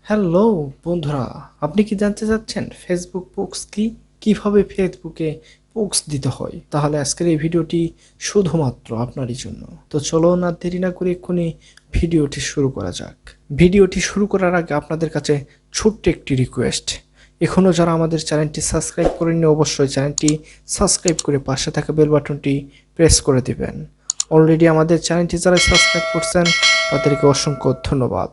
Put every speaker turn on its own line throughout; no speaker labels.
Hello বন্ধুরা, আপনি কি জানতে চাচ্ছেন ফেসবুক পোস্ট কি, কিভাবে ফেসবুকে পোস্ট দিতে হয়? তাহলে আজকের এই ভিডিওটি শুধুমাত্র আপনারই জন্য। তো চলো না দেরি না করে এক্ষুনি ভিডিওটি শুরু করা যাক। ভিডিওটি শুরু করার আগে আপনাদের কাছে ছোট্ট একটি রিকোয়েস্ট, এখনও যারা আমাদের চ্যানেলটি সাবস্ক্রাইব করেননি অবশ্যই চ্যানেলটি সাবস্ক্রাইব করে পাশে থাকা বেল বাটনটি প্রেস করে দিবেন। অলরেডি আমাদের চ্যানেলটি যারা সাবস্ক্রাইব করছেন তাদেরকে অসংখ্য ধন্যবাদ।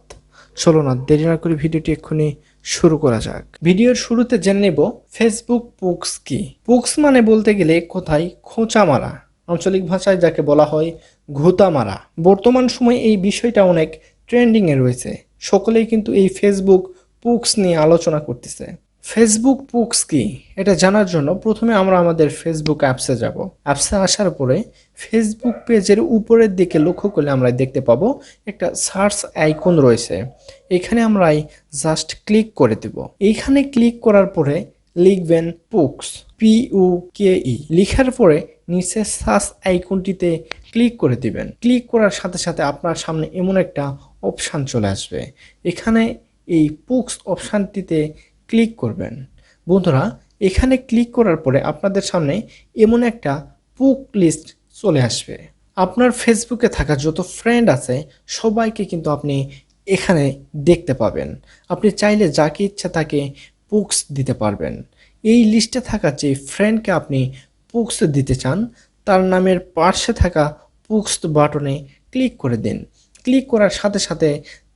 চলো না দেরি না করে ভিডিওটি এক্ষুনি শুরু করা যাক। ভিডিওর শুরুতে জেনে নেব ফেসবুক পোস্ট কি। পোস্ট মানে বলতে গেলে কোথায় খোঁচা মারা, আঞ্চলিক ভাষায় যাকে বলা হয় ঘুতা মারা। বর্তমান সময়ে এই বিষয়টা অনেক ট্রেন্ডিং এ রয়েছে, সকলেই কিন্তু এই ফেসবুক পোস্ট নিয়ে আলোচনা করতেছে। ফেসবুক পোস্ট কি এটা জানার জন্য প্রথমে আমরা আমাদের ফেসবুক অ্যাপসে যাব। অ্যাপসে আসার পরে ফেসবুক পেজের উপরের দিকে লক্ষ্য করলে আমরা দেখতে পাবো একটা সার্চ আইকন রয়েছে। এখানে আমরা জাস্ট ক্লিক করে দেব। এইখানে ক্লিক করার পরে লিখবেন পোস্ট, PUKE লিখার পরে নিচে সার্চ আইকনটিতে ক্লিক করে দিবেন। ক্লিক করার সাথে সাথে আপনার সামনে এমন একটা অপশান চলে আসবে। এখানে এই পোস্ট অপশানটিতে ক্লিক করবেন। বন্ধুরা, এখানে ক্লিক করার পরে আপনাদের সামনে এমন একটা পোস্ট লিস্ট চলে আসবে। আপনার ফেসবুকে থাকা যত ফ্রেন্ড আছে সবাইকে কিন্তু আপনি এখানে দেখতে পাবেন। আপনি চাইলে যাকে ইচ্ছা তাকে পোস্ট দিতে পারবেন। এই লিস্টে থাকা যে ফ্রেন্ডকে আপনি পোস্ট দিতে চান তার নামের পাশে থাকা পোস্ট বাটনে ক্লিক করে দিন। ক্লিক করার সাথে সাথে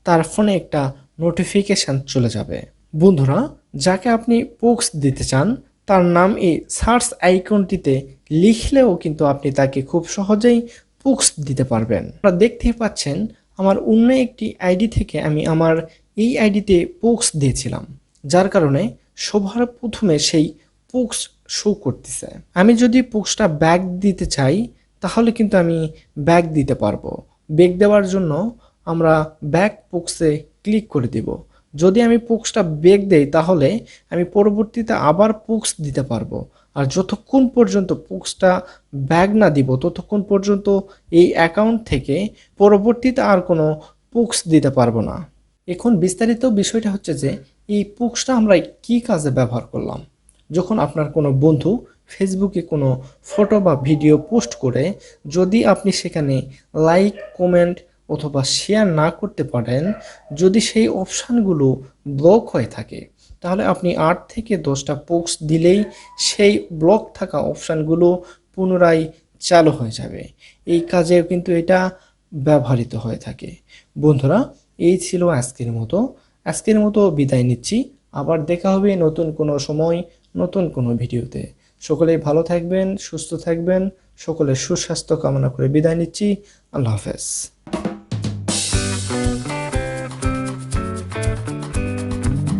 তার ফোনে একটা নোটিফিকেশান চলে যাবে। বন্ধুরা, যাকে আপনি পোস্ট দিতে চান তার নাম এই সার্চ আইকনটিতে লিখলেও কিন্তু আপনি তাকে খুব সহজেই পোস্ট দিতে পারবেন। আপনারা দেখতেই পাচ্ছেন আমার অন্য একটি আইডি থেকে আমি আমার এই আইডিতে পোস্ট দিয়েছিলাম, যার কারণে সবার প্রথমে সেই পোস্ট শো করতেছে। আমি যদি পোস্টটা ব্যাক দিতে চাই তাহলে কিন্তু আমি ব্যাক দিতে পারবো। ব্যাক দেওয়ার জন্য আমরা ব্যাক পোস্টে ক্লিক করে দিব। যদি আমি পোস্টটা ব্যাক দেই তাহলে আমি পরবর্তীতে আবার পোস্ট দিতে পারবো। আর যতক্ষণ পর্যন্ত পোস্টটা ব্যাক না দিব ততক্ষণ পর্যন্ত এই অ্যাকাউন্ট থেকে পরবর্তীতে আর কোনো পোস্ট দিতে পারবো না। এখন বিস্তারিত বিষয়টা হচ্ছে যে এই পোস্টটা আমরা কি কাজে ব্যবহার করলাম। যখন আপনার কোনো বন্ধু ফেসবুকে কোনো ফটো বা ভিডিও পোস্ট করে যদি আপনি সেখানে লাইক, কমেন্ট অথবা শেয়ার না করতে পারেন, যদি সেই অপশানগুলো ব্লক হয়ে থাকে তাহলে আপনি 8 থেকে 10টা পোস্ট দিলেই সেই ব্লক থাকা অপশানগুলো পুনরায় চালু হয়ে যাবে। এই কাজেও কিন্তু এটা ব্যবহৃত হয়ে থাকে। বন্ধুরা, এই ছিল আজকের মতো বিদায় নিচ্ছি। আবার দেখা হবে নতুন কোনো সময় নতুন কোনো ভিডিওতে। সকলেই ভালো থাকবেন, সুস্থ থাকবেন। সকলের সুস্বাস্থ্য কামনা করে বিদায় নিচ্ছি। আল্লাহ হাফেজ।